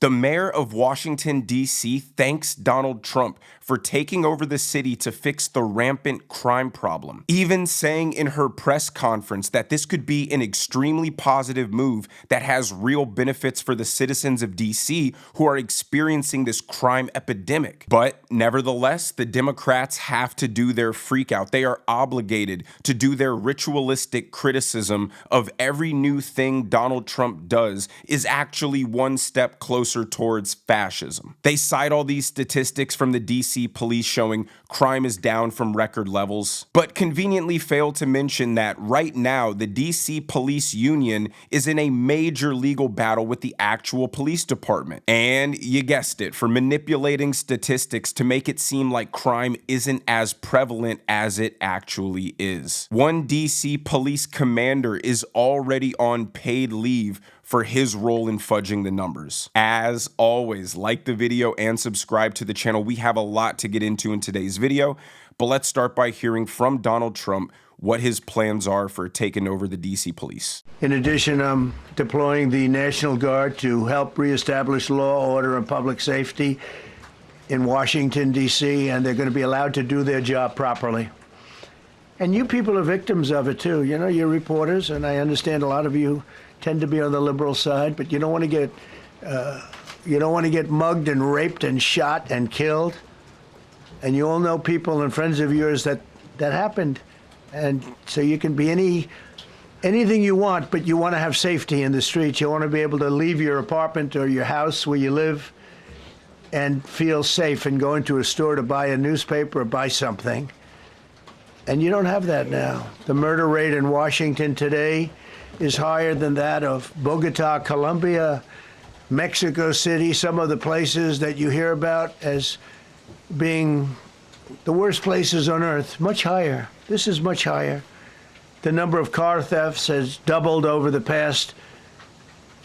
The mayor of Washington, D.C. thanks Donald Trump for taking over the city to fix the rampant crime problem, even saying in her press conference that this could be an extremely positive move that has real benefits for the citizens of D.C. who are experiencing this crime epidemic. But nevertheless, the Democrats have to do their freakout. They are obligated to do their ritualistic criticism of every new thing Donald Trump does is actually one step closer towards fascism. They cite all these statistics from the DC police showing crime is down from record levels, but conveniently fail to mention that right now the DC police union is in a major legal battle with the actual police department. And you guessed it, for manipulating statistics to make it seem like crime isn't as prevalent as it actually is. One DC police commander is already on paid leave for his role in fudging the numbers. As always, like the video and subscribe to the channel. We have a lot to get into in today's video, but let's start by hearing from Donald Trump what his plans are for taking over the DC police. In addition, I'm deploying the National Guard to help reestablish law, order, and public safety in Washington, D.C., and they're going to be allowed to do their job properly. And you people are victims of it, too. You know, you're reporters, and I understand a lot of you tend to be on the liberal side, but you don't want to get mugged and raped and shot and killed. And you all know people and friends of yours that happened. And so you can be anything you want, but you want to have safety in the streets. You want to be able to leave your apartment or your house where you live and feel safe and go into a store to buy a newspaper or buy something. And you don't have that now. The murder rate in Washington today is higher than that of Bogota, Colombia, Mexico City, some of the places that you hear about as being the worst places on earth, much higher. This is much higher. The number of car thefts has doubled over the past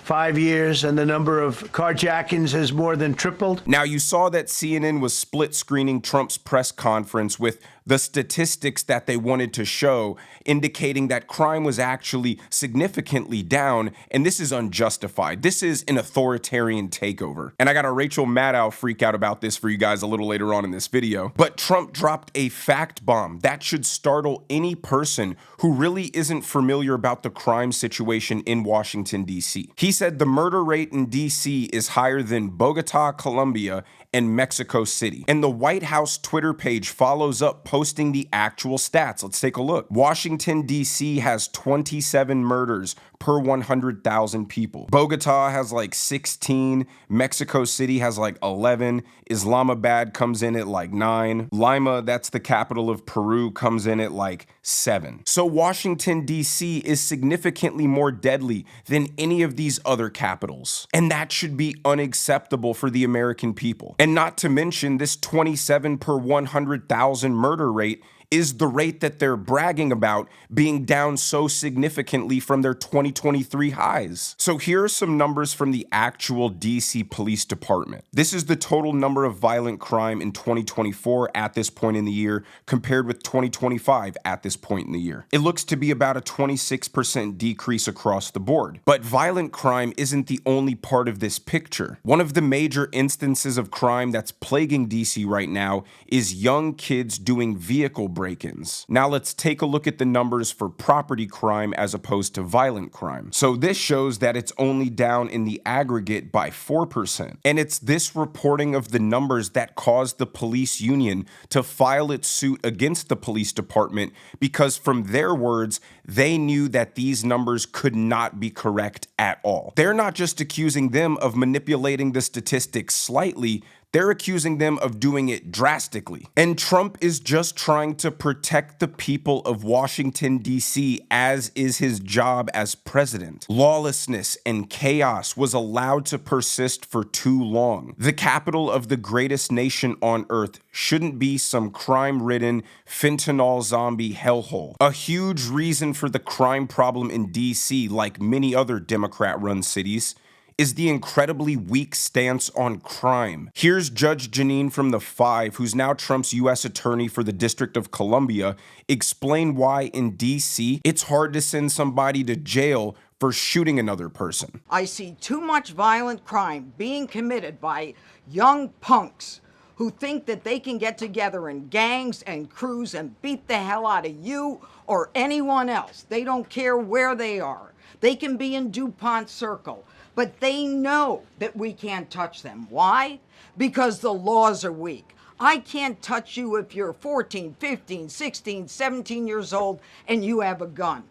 5 years, and the number of carjackings has more than tripled. Now, you saw that CNN was split screening Trump's press conference with the statistics that they wanted to show, indicating that crime was actually significantly down, and this is unjustified. This is an authoritarian takeover. And I got a Rachel Maddow freak out about this for you guys a little later on in this video. But Trump dropped a fact bomb that should startle any person who really isn't familiar about the crime situation in Washington, D.C. He said the murder rate in D.C. is higher than Bogota, Colombia, and Mexico City. And the White House Twitter page follows up posting the actual stats. Let's take a look. Washington, D.C. has 27 murders per 100,000 people. Bogota has like 16. Mexico City has like 11. Islamabad comes in at like 9. Lima, that's the capital of Peru, comes in at like 7. So Washington, D.C. is significantly more deadly than any of these other capitals. And that should be unacceptable for the American people. And not to mention, this 27 per 100,000 murder rate is the rate that they're bragging about being down so significantly from their 2023 highs. So here are some numbers from the actual DC Police Department. This is the total number of violent crime in 2024 at this point in the year compared with 2025 at this point in the year. It looks to be about a 26% decrease across the board. But violent crime isn't the only part of this picture. One of the major instances of crime that's plaguing DC right now is young kids doing vehicle break-ins. Now let's take a look at the numbers for property crime as opposed to violent crime. So this shows that it's only down in the aggregate by 4%. And it's this reporting of the numbers that caused the police union to file its suit against the police department, because from their words, they knew that these numbers could not be correct at all. They're not just accusing them of manipulating the statistics slightly, they're accusing them of doing it drastically. And Trump is just trying to protect the people of Washington, D.C., as is his job as president. Lawlessness and chaos was allowed to persist for too long. The capital of the greatest nation on earth shouldn't be some crime-ridden, fentanyl zombie hellhole. A huge reason for the crime problem in D.C., like many other Democrat-run cities, is the incredibly weak stance on crime. Here's Judge Jeanine from the Five, who's now Trump's U.S. Attorney for the District of Columbia, explain why in D.C. it's hard to send somebody to jail for shooting another person. I see too much violent crime being committed by young punks who think that they can get together in gangs and crews and beat the hell out of you or anyone else. They don't care where they are. They can be in DuPont Circle, but they know that we can't touch them. Why? Because the laws are weak. I can't touch you if you're 14, 15, 16, 17 years old and you have a gun.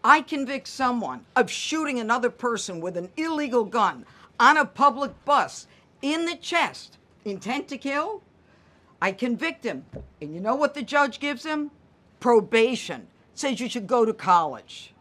I convict someone of shooting another person with an illegal gun on a public bus in the chest, intent to kill. I convict him. And you know what the judge gives him? Probation. Says you should go to college.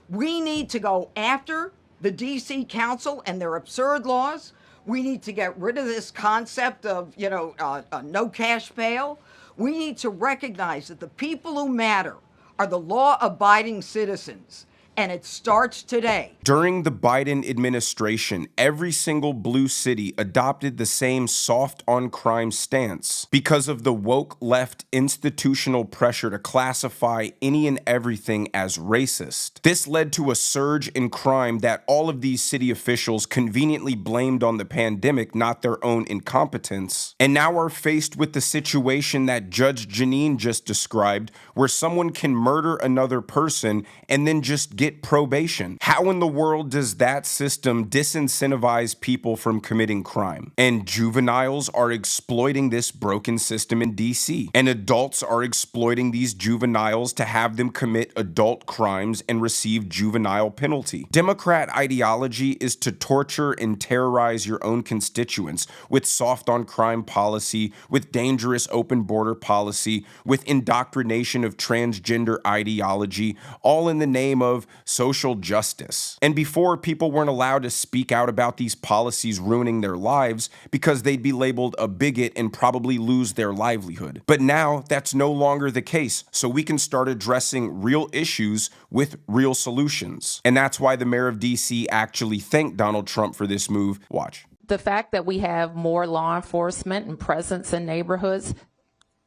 We need to go after the D.C. Council and their absurd laws. We need to get rid of this concept of, no cash bail. We need to recognize that the people who matter are the law-abiding citizens, and it starts today. During the Biden administration, every single blue city adopted the same soft-on-crime stance because of the woke left institutional pressure to classify any and everything as racist. This led to a surge in crime that all of these city officials conveniently blamed on the pandemic, not their own incompetence, and now are faced with the situation that Judge Jeanine just described, where someone can murder another person and then just get probation. How in the world does that system disincentivize people from committing crime? And juveniles are exploiting this broken system in DC. And adults are exploiting these juveniles to have them commit adult crimes and receive juvenile penalty. Democrat ideology is to torture and terrorize your own constituents with soft on crime policy, with dangerous open border policy, with indoctrination of transgender ideology, all in the name of social justice. And before, people weren't allowed to speak out about these policies ruining their lives because they'd be labeled a bigot and probably lose their livelihood. But now that's no longer the case, so we can start addressing real issues with real solutions. And that's why the mayor of DC actually thanked Donald Trump for this move. Watch. The fact that we have more law enforcement and presence in neighborhoods,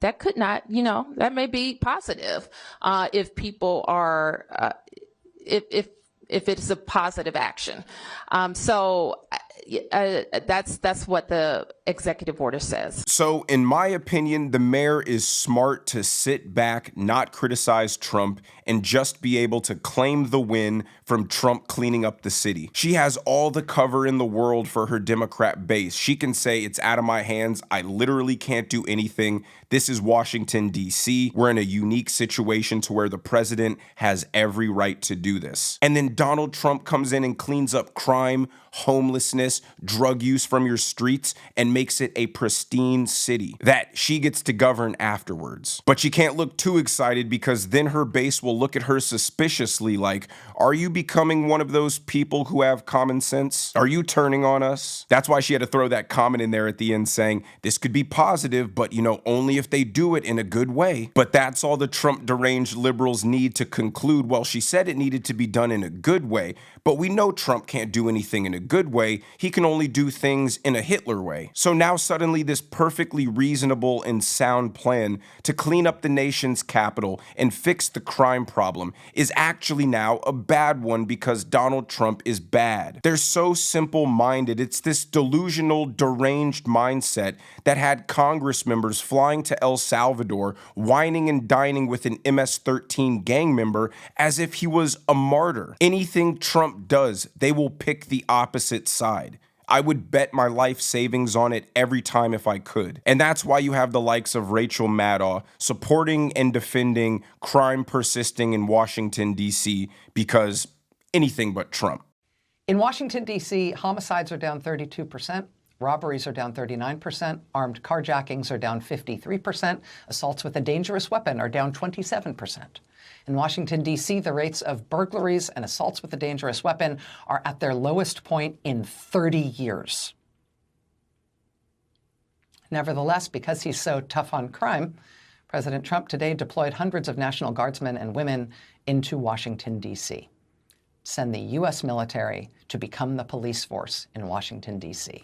that could not, that may be positive if people are, if it's a positive action. So that's what the executive order says. So in my opinion, the mayor is smart to sit back, not criticize Trump, and just be able to claim the win from Trump cleaning up the city. She has all the cover in the world for her Democrat base. She can say, it's out of my hands. I literally can't do anything. This is Washington, D.C. We're in a unique situation to where the president has every right to do this. And then Donald Trump comes in and cleans up crime, homelessness, drug use from your streets, and makes it a pristine city that she gets to govern afterwards. But she can't look too excited because then her base will look at her suspiciously like, are you becoming one of those people who have common sense? Are you turning on us? That's why she had to throw that comment in there at the end saying, this could be positive, but only if they do it in a good way. But that's all the Trump deranged liberals need to conclude. Well, she said it needed to be done in a good way, but we know Trump can't do anything in a good way. He can only do things in a Hitler way. So now suddenly this perfectly reasonable and sound plan to clean up the nation's capital and fix the crime problem is actually now a bad one because Donald Trump is bad. They're so simple-minded. It's this delusional, deranged mindset that had Congress members flying to El Salvador, whining and dining with an MS-13 gang member as if he was a martyr. Anything Trump does, they will pick the opposite side. I would bet my life savings on it every time if I could. And that's why you have the likes of Rachel Maddow supporting and defending crime persisting in Washington, D.C. because anything but Trump. In Washington, D.C., homicides are down 32%. Robberies are down 39%, armed carjackings are down 53%, assaults with a dangerous weapon are down 27%. In Washington, D.C., the rates of burglaries and assaults with a dangerous weapon are at their lowest point in 30 years. Nevertheless, because he's so tough on crime, President Trump today deployed hundreds of National Guardsmen and women into Washington, D.C. send the U.S. military to become the police force in Washington, D.C.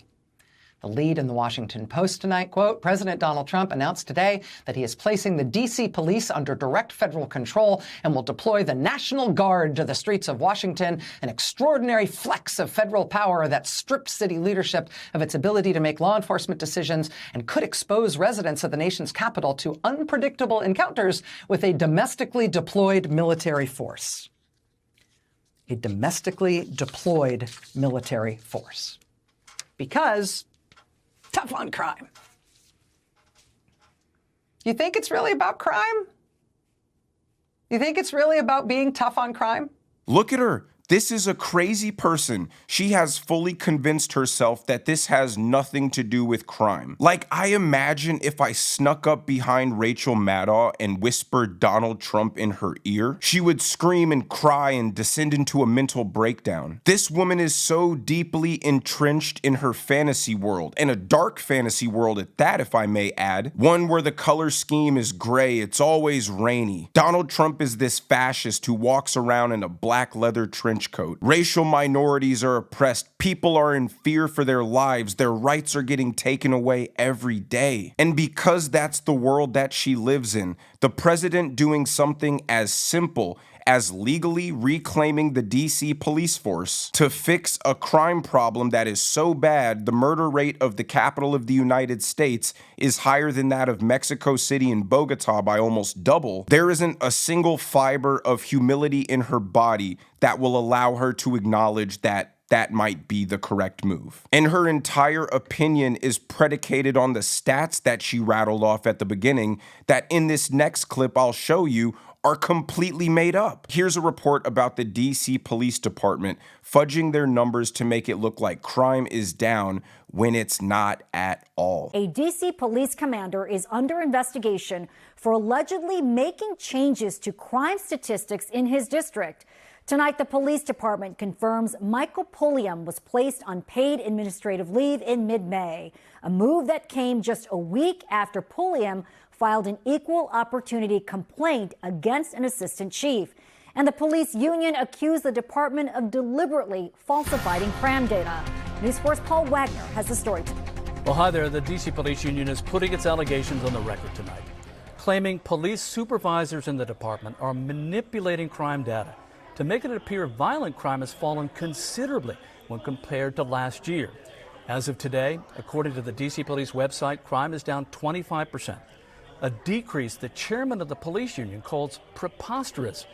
The lead in the Washington Post tonight, quote, President Donald Trump announced today that he is placing the D.C. police under direct federal control and will deploy the National Guard to the streets of Washington, an extraordinary flex of federal power that stripped city leadership of its ability to make law enforcement decisions and could expose residents of the nation's capital to unpredictable encounters with a domestically deployed military force. A domestically deployed military force. Because tough on crime. You think it's really about crime? You think it's really about being tough on crime? Look at her. This is a crazy person. She has fully convinced herself that this has nothing to do with crime. Like, I imagine if I snuck up behind Rachel Maddow and whispered Donald Trump in her ear, she would scream and cry and descend into a mental breakdown. This woman is so deeply entrenched in her fantasy world, and a dark fantasy world at that, if I may add, one where the color scheme is gray, it's always rainy. Donald Trump is this fascist who walks around in a black leather trench coat. Racial minorities are oppressed. People are in fear for their lives. Their rights are getting taken away every day. And because that's the world that she lives in, the president doing something as simple as legally reclaiming the DC police force to fix a crime problem that is so bad the murder rate of the capital of the United States is higher than that of Mexico City and Bogota by almost double, there isn't a single fiber of humility in her body that will allow her to acknowledge that that might be the correct move. And her entire opinion is predicated on the stats that she rattled off at the beginning that in this next clip I'll show you are completely made up. Here's a report about the DC Police Department fudging their numbers to make it look like crime is down when it's not at all. A DC police commander is under investigation for allegedly making changes to crime statistics in his district. Tonight, the police department confirms Michael Pulliam was placed on paid administrative leave in mid-May, a move that came just a week after Pulliam filed an equal opportunity complaint against an assistant chief. And the police union accused the department of deliberately falsifying crime data. News 4's Paul Wagner has the story tonight. Well, hi there. The D.C. Police Union is putting its allegations on the record tonight, claiming police supervisors in the department are manipulating crime data to make it appear violent crime has fallen considerably when compared to last year. As of today, according to the D.C. Police website, crime is down 25%. A decrease the chairman of the police union calls preposterous.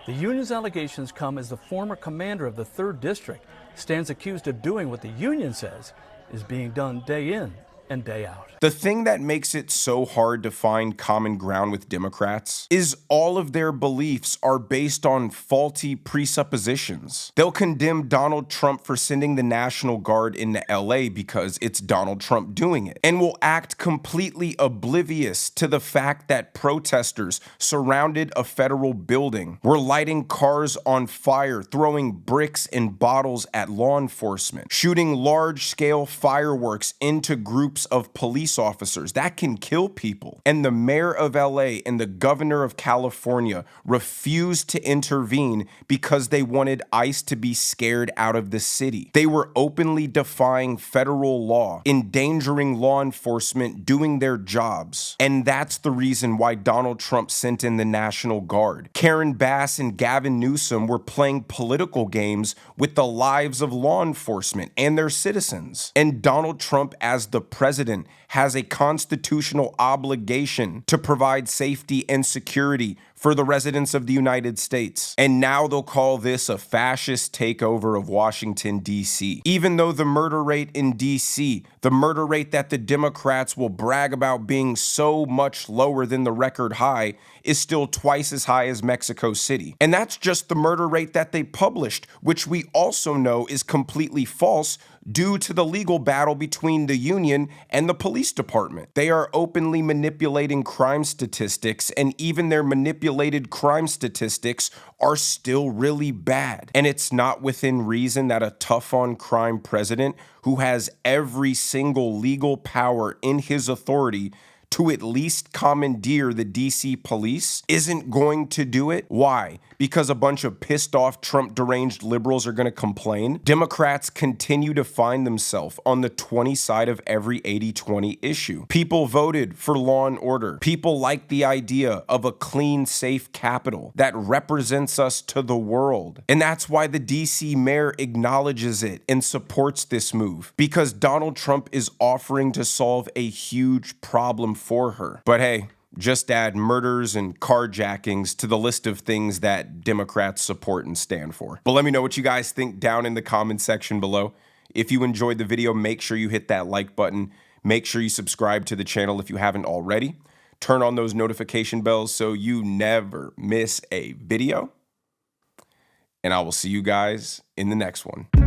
The union's allegations come as the former commander of the 3rd District stands accused of doing what the union says is being done day in and day out. The thing that makes it so hard to find common ground with Democrats is all of their beliefs are based on faulty presuppositions. They'll condemn Donald Trump for sending the National Guard into LA because it's Donald Trump doing it, and will act completely oblivious to the fact that protesters surrounded a federal building, were lighting cars on fire, throwing bricks and bottles at law enforcement, shooting large-scale fireworks into groups of police officers. That can kill people. And the mayor of LA and the governor of California refused to intervene because they wanted ICE to be scared out of the city. They were openly defying federal law, endangering law enforcement doing their jobs. And that's the reason why Donald Trump sent in the National Guard. Karen Bass and Gavin Newsom were playing political games with the lives of law enforcement and their citizens. And Donald Trump, as the president, has a constitutional obligation to provide safety and security for the residents of the United States. And now they'll call this a fascist takeover of Washington, D.C. Even though the murder rate in D.C., the murder rate that the Democrats will brag about being so much lower than the record high, is still twice as high as Mexico City. And that's just the murder rate that they published, which we also know is completely false due to the legal battle between the union and the police department. They are openly manipulating crime statistics, and even their manipulated crime statistics are still really bad. And it's not within reason that a tough on crime president who has every single legal power in his authority to at least commandeer the DC police isn't going to do it. Why? Because a bunch of pissed off Trump deranged liberals are going to complain? Democrats continue to find themselves on the 20 side of every 80-20 issue. People voted for law and order. People like the idea of a clean, safe capital that represents us to the world. And that's why the DC mayor acknowledges it and supports this move, because Donald Trump is offering to solve a huge problem for her. But hey, just add murders and carjackings to the list of things that Democrats support and stand for. But let me know what you guys think down in the comment section below. If you enjoyed the video, make sure you hit that like button. Make sure you subscribe to the channel if you haven't already. Turn on those notification bells so you never miss a video. And I will see you guys in the next one.